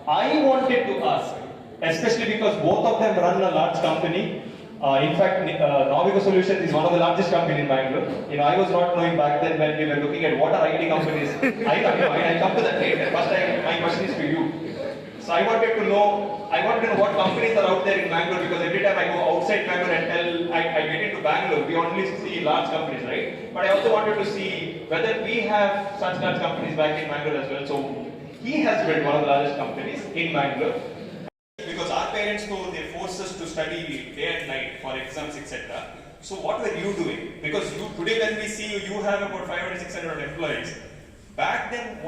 I wanted to ask, especially because both of them run a large company. In fact, Novigo Solutions is one of the largest companies in Bangalore. I was not knowing back then when we were looking at what are IT companies. I come to that later. First, my question is to you. So I wanted to know what companies are out there in Bangalore, because every time I go outside Bangalore and I get into Bangalore, we only see large companies, right? But I also wanted to see whether we have such large companies back in Bangalore as well. So he has built one of the largest companies in Bangalore. Because our parents, though, they forced us to study day and night for exams, etc. So what were you doing? Because today when we see you have about 500, 600 employees. Back then,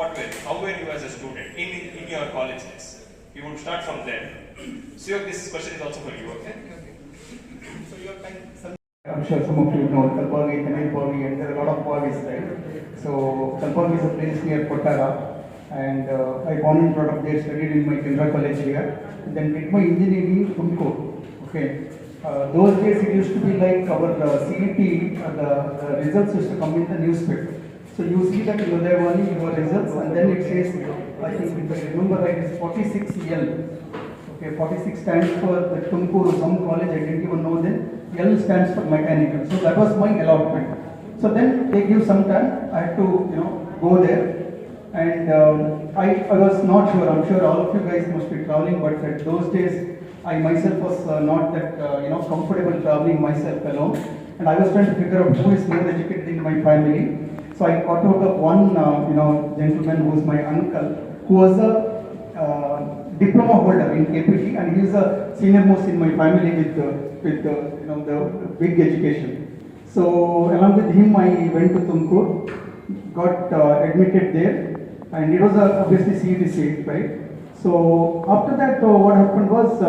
how were you as a student in your college days? We would start from there. Suyog, this question is also for you, okay? So I'm sure some of you know Kalbhavi, and there are a lot of Bhavis, right? So Kalbhavi is a place near Kottara. And I born and brought up there, studied in my Kendra college here, then did my engineering in Kumar. Okay. Those days it used to be like our CET, the results used to come in the newspaper. So you see that in Udayavani, your results, and then it says, I think if I remember right, it's 46L. Okay, 46 stands for the Tumkur, some college, I didn't even know then. L stands for mechanical. So that was my allotment. So then they give some time, I had to, go there. And I was not sure, I'm sure all of you guys must be traveling, but at those days, I myself was not that, comfortable traveling myself alone. And I was trying to figure out who is more educated in my family. So I got out of one, gentleman who was my uncle, who was a diploma holder in KPT, and he is a senior most in my family with the big education. So along with him, I went to Tumkur, got admitted there. And it was obviously CET seat, right? So after that, what happened was,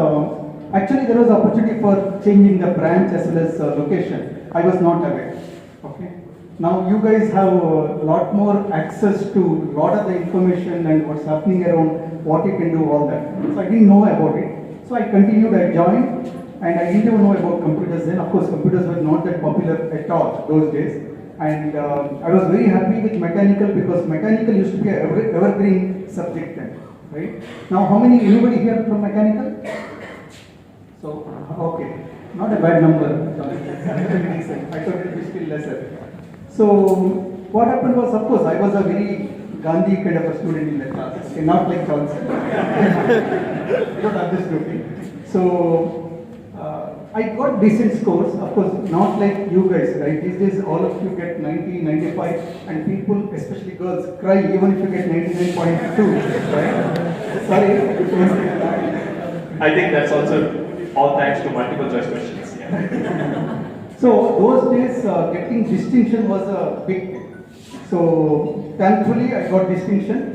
actually there was opportunity for changing the branch as well as location. I was not aware, okay? Now you guys have a lot more access to a lot of the information and what's happening around, what you can do, all that. So I didn't know about it. So I continued, I joined, and I didn't even know about computers then. Of course, computers were not that popular at all those days. And I was very happy with mechanical, because mechanical used to be an evergreen subject then, right? Now, anybody here from mechanical? So, okay, not a bad number. I thought it would be still lesser. So, what happened was, of course, I was a very Gandhi kind of a student in the class, okay, not like Johnson. You don't understand me. So, I got decent scores, of course, not like you guys, right? These days, all of you get 90, 95, and people, especially girls, cry even if you get 99.2, right? Sorry. I think that's also all thanks to multiple choice questions. Yeah. So, those days, getting distinction was a big thing. So, thankfully, I got distinction.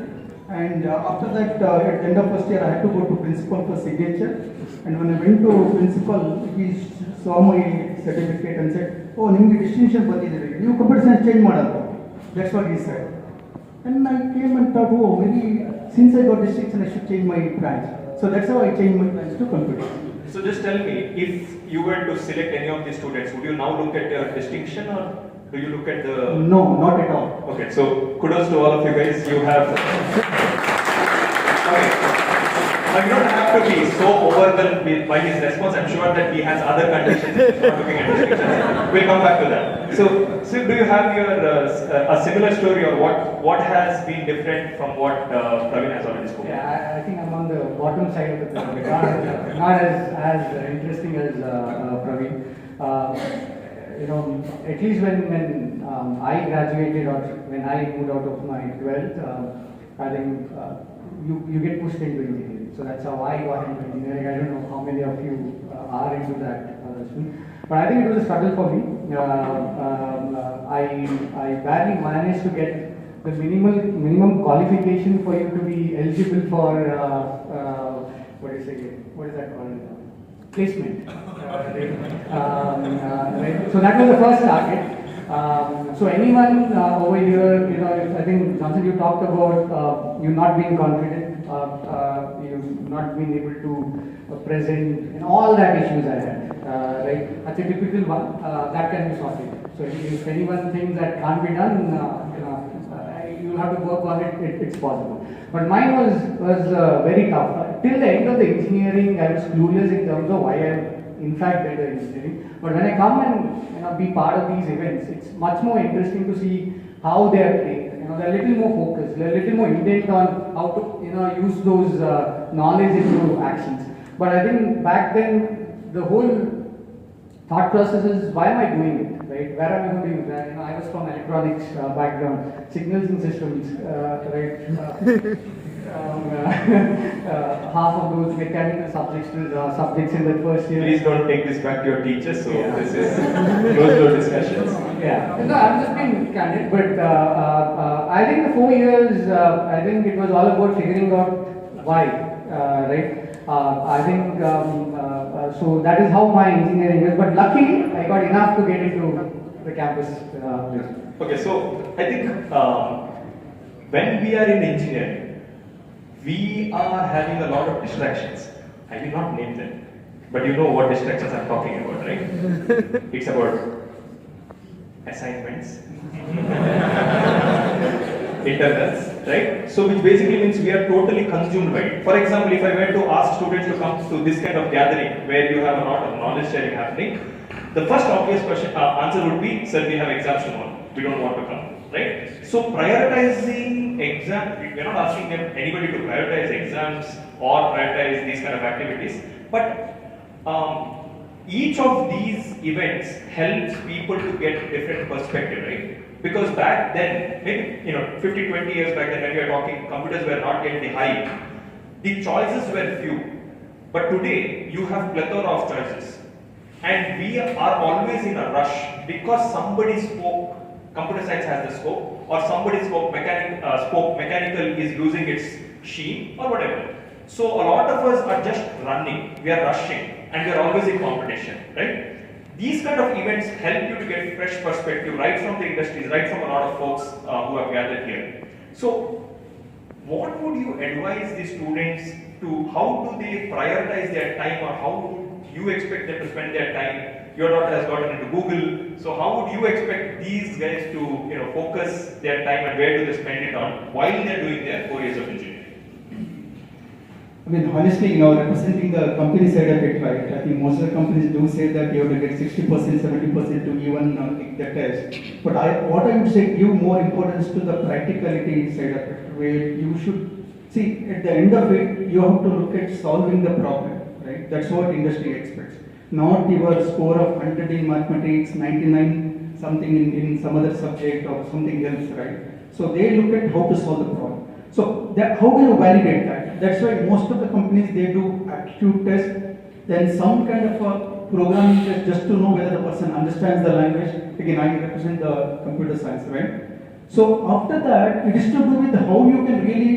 And after that, at the end of first year, I had to go to principal for signature. And when I went to principal, he saw my certificate and said, "Oh, nimge distinction bandide. You computer science change madala." That's what he said. And I came and thought, oh, maybe since I got distinction, I should change my branch. So that's how I changed my branch to computer. So just tell me, if you were to select any of these students, would you now look at your distinction, or do you look at the... No, not at all. Okay, so kudos to all of you guys. You have... Okay. Now you don't have to be so overwhelmed by his response. I'm sure that he has other conditions. He's not looking at distinctions. We'll come back to that. So do you have your a similar story, or what has been different from what Praveen has already spoken? Yeah, I think I'm on the bottom side of the pyramid. Not as interesting as Praveen. At least when I graduated, or when I moved out of my 12th, I think you get pushed into engineering. So that's how I got into engineering. I don't know how many of you are into that, but I think it was a struggle for me. I barely managed to get the minimum qualification for you to be eligible for what is that called? Placement. Right? So that was the first target. So anyone over here, I think Johnson, you talked about you not being confident, you not being able to present, and all that issues I had. Right? That's a typical one that can be sorted. So if anyone thinks that can't be done, you have to work on it, it's possible. But mine was very tough. Till the end of the engineering, I was clueless in terms of why I in fact did the engineering. But when I come and be part of these events, it's much more interesting to see how they are trained. They're a little more focused, they're a little more intent on how to use those knowledge into actions. But I think back then the whole thought process is, why am I doing it, right? Where am I going to use that? I was from electronics background, signals and systems, right? Half of those mechanical subjects in the first year. Please don't take this back to your teachers. So this is closed door discussions. Yeah, no, I'm just being candid, but I think the 4 years, I think it was all about figuring out why, right? I think so that is how my engineering is. But luckily, I got enough to get into the campus. Okay, so I think when we are in engineering, we are having a lot of distractions. I will not name them, but you know what distractions I'm talking about, right? It's about assignments, internals, right? So which basically means we are totally consumed by it. For example, if I were to ask students to come to this kind of gathering where you have a lot of knowledge sharing happening, the first obvious question, answer would be, sir, we have exams tomorrow. We don't want to come, right? So prioritizing exam, we're not asking anybody to prioritize exams or prioritize these kind of activities, but each of these events helps people to get different perspective, right? Because back then, maybe 50, 20 years back then when we were talking, computers were not yet the hype. The choices were few. But today, you have plethora of choices. And we are always in a rush because somebody spoke, computer science has the scope, or somebody spoke mechanical is losing its sheen, or whatever. So a lot of us are just running, we are rushing, and we are always in competition, right? These kind of events help you to get fresh perspective right from the industries, right from a lot of folks who have gathered here. So, what would you advise the students to, how do they prioritize their time, or how would you expect them to spend their time? Your daughter has gotten into Google, so how would you expect these guys to focus their time, and where do they spend it on while they are doing their 4 years of engineering? I mean, honestly, representing the company side of it, right? I think most of the companies do say that you have to get 60%, 70% to even take the test. But what I would say, give more importance to the practicality side of it, where you should see at the end of it, you have to look at solving the problem, right? That's what industry expects. Not your score of 100 in mathematics, 99 something in some other subject or something else, right? So they look at how to solve the problem. So how do you validate that? That's why most of the companies, they do aptitude test, then some kind of a programming test just to know whether the person understands the language. Again, I represent the computer science, right? So after that, it is to do with how you can really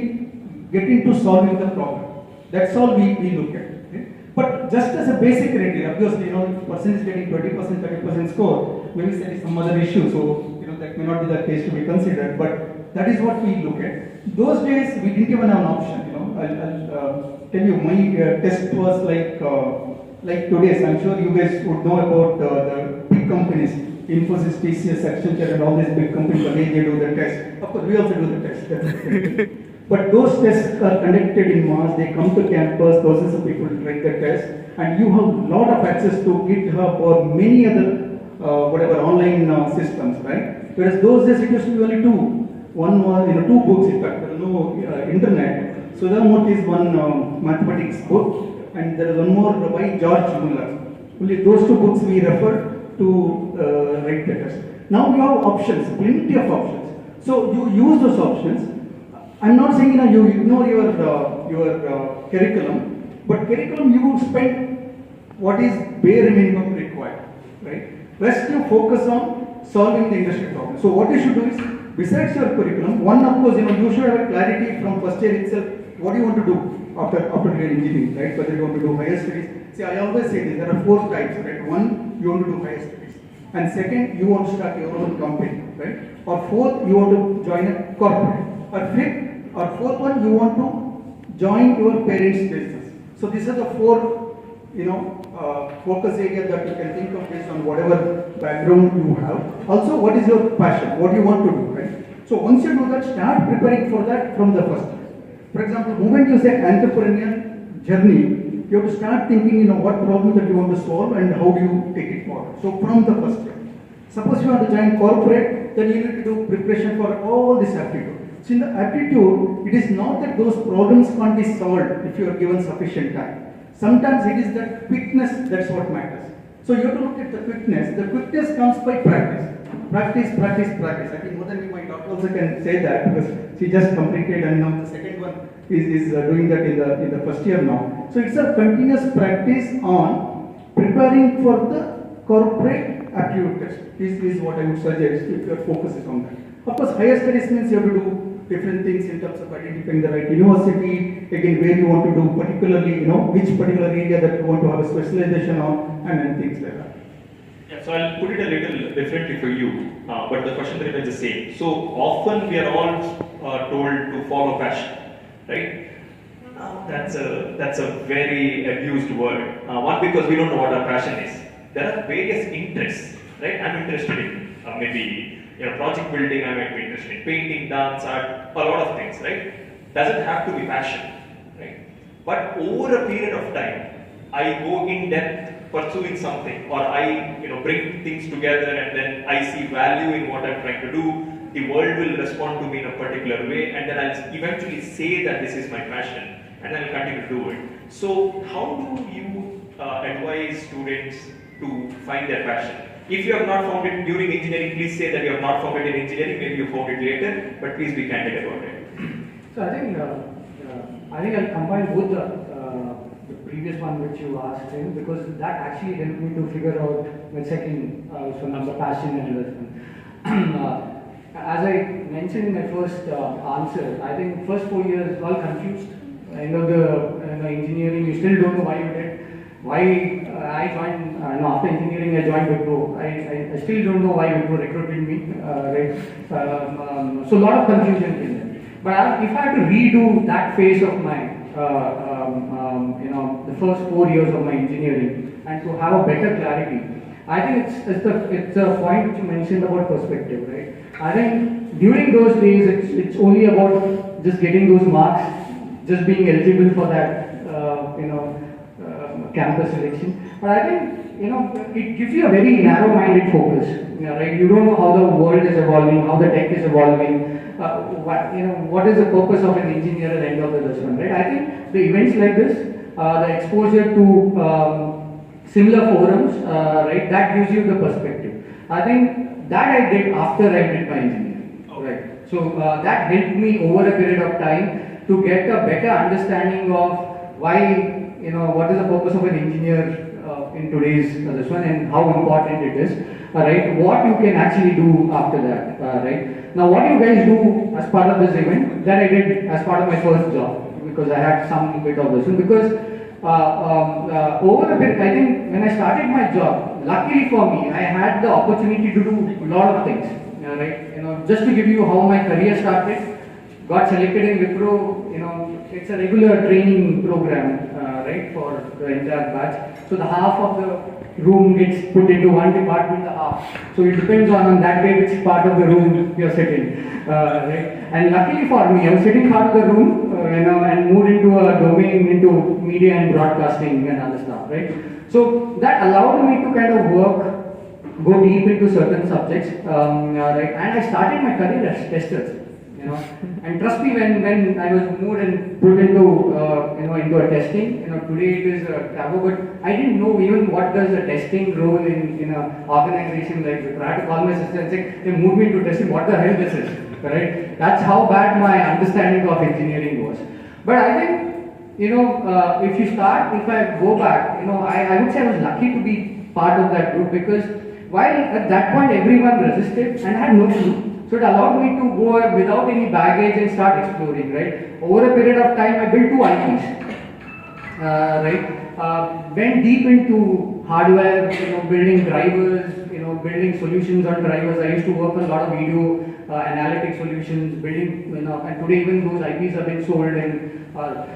get into solving the problem. That's all we look at. Okay? But just as a basic criteria, obviously, if a person is getting 20%, 30% score, maybe there is some other issue, so that may not be the case to be considered, but that is what we look at. Those days, we didn't even have an option, I'll tell you, my test was like today's. I'm sure you guys would know about the big companies, Infosys, TCS, Accenture, and all these big companies, the way they do the test. Of course, we also do the test. But those tests are conducted in March, they come to campus, thousands of people write the test, and you have a lot of access to GitHub or many other online systems, right? Whereas those days it used to be only two. One was, two books, in fact, there was no internet. So there is one mathematics book, and there is one more by George Muller. Only those two books we refer to write the test. Now you have options, plenty of options. So you use those options. I'm not saying you ignore your curriculum, but curriculum you spend what is bare minimum required, right? Rest you focus on solving the industry problem. So what you should do is, besides your curriculum, one of course, you should have clarity from first year itself, what do you want to do after your engineering, right? Whether you want to do higher studies. See, I always say this, there are 4 types, right? One, you want to do higher studies. And second, you want to start your own company, right? Or fourth, you want to join a corporate. Or fifth, or fourth one, you want to join your parents' business. So these are the 4, focus areas that you can think of based on whatever background you have. Also, what is your passion? What do you want to do, right? So once you do that, start preparing for that from the first. For example, moment you say entrepreneurial journey, you have to start thinking, what problem that you want to solve and how do you take it forward. So from the first step. Suppose you want to join corporate, then you need to do preparation for all this aptitude. So in the aptitude, it is not that those problems can't be solved if you are given sufficient time. Sometimes it is that quickness that's what matters. So you have to look at the quickness. The quickness comes by practice. Practice, practice, practice. I think more than me, my daughter also can say that because she just completed and now the second one is doing that in the first year now. So it's a continuous practice on preparing for the corporate aptitude test. Is what I would suggest if your focus is on that. Of course, higher studies means you have to do different things in terms of identifying the right university, again where you want to do particularly, which particular area that you want to have a specialization on and things like that. Yeah, so I'll put it a little differently for you, but the question remains the same. So often we are all told to follow passion, right? That's a very abused word. One, because we don't know what our passion is. There are various interests, right? I'm interested in maybe project building, I might be interested in painting, dance, art, a lot of things, right? Doesn't have to be passion, right? But over a period of time, I go in depth pursuing something, or I bring things together and then I see value in what I'm trying to do. The world will respond to me in a particular way, and then I'll eventually say that this is my passion, and I'll continue to do it. So how do you advise students to find their passion? If you have not found it during engineering, please say that you have not found it in engineering, maybe you found it later, but please be candid about it. So I think I'll combine both the previous one which you asked him, because that actually helped me to figure out my second one, the passion and investment. As I mentioned in my first answer, I think first 4 years all confused. End of the engineering, you still don't know why you did. Why I joined, after engineering I joined Wipro. I still don't know why Wipro recruited me, right? So a lot of confusion in there. But if I had to redo that phase of my, the first 4 years of my engineering and to have a better clarity, I think it's a point which you mentioned about perspective, right? I think during those days it's only about just getting those marks, just being eligible for that, campus selection. But I think, it gives you a very narrow-minded focus, right? You don't know how the world is evolving, how the tech is evolving, what is the purpose of an engineer at the end of the lesson, right? I think the events like this, the exposure to similar forums, right, that gives you the perspective. I think that I did after I did my engineering, right? So that helped me over a period of time to get a better understanding of why, what is the purpose of an engineer in today's this one and how important it is, right? What you can actually do after that, right? Now, what you guys do as part of this event, that I did as part of my first job, because I had some bit of this one. Because over a bit, I think when I started my job, luckily for me, I had the opportunity to do a lot of things, right? Just to give you how my career started, got selected in Wipro, it's a regular training program, right, for the entire batch. So the half of the room gets put into one department, the half. So it depends on that day which part of the room you're sitting, right? And luckily for me, I was sitting part of the room, and moved into a domain into media and broadcasting and other stuff, right? So that allowed me to kind of go deep into certain subjects, right? And I started my career as tester. And trust me, when I was moved and put into into a testing, today it is a taboo, but I didn't know even what does a testing role in an organization like Wipro. I had to call my sister and say, they moved me into testing, what the hell this is, right? That's how bad my understanding of engineering was. But I think, if I go back, I would say I was lucky to be part of that group, because while at that point everyone resisted and had no clue, so it allowed me to go without any baggage and start exploring, right? Over a period of time, I built 2 IPs, right? Went deep into hardware, building drivers, building solutions on drivers. I used to work on a lot of video analytics solutions, building, and today even those IPs have been sold in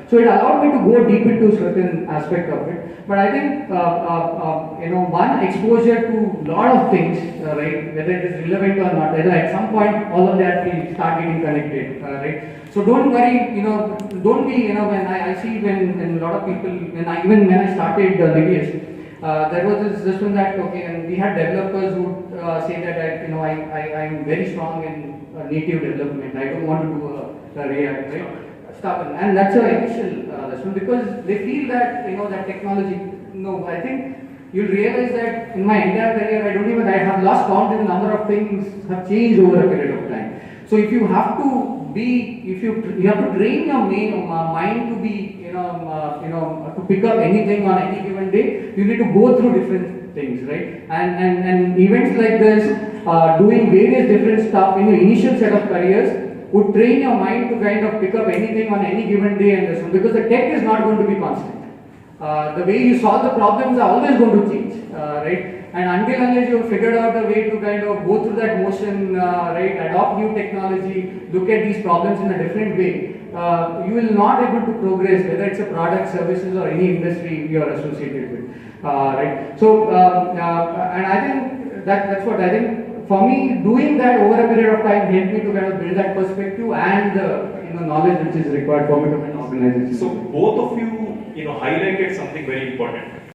So it allowed me to go deep into certain aspect of it. But I think one exposure to lot of things, right, whether it is relevant or not, whether at some point all of that will start getting connected, right. So don't worry, don't be, when I see when a lot of people, even when I started Niveus, there was this one that, okay, and we had developers who say that I'm very strong in native development. I don't want to do a React, right? Stuff, and that's an initial this one, because they feel that that technology. No, I think you'll realize that in my entire career, I have lost count in the number of things have changed over a period of time. So if you have to be, you have to train your mind to be, to pick up anything on any given day, you need to go through different things, right? And events like this, doing various different stuff in your initial set of careers would train your mind to kind of pick up anything on any given day and this one, because the tech is not going to be constant. The way you solve the problems are always going to change, right? And unless you have figured out a way to kind of go through that motion, right, adopt new technology, look at these problems in a different way, you will not able to progress, whether it's a product, services, or any industry you are associated with, right? So, and I think that's what I think. For me, doing that over a period of time helped me to kind of build that perspective and the knowledge which is required for me to run an organization. So both of you, highlighted something very important.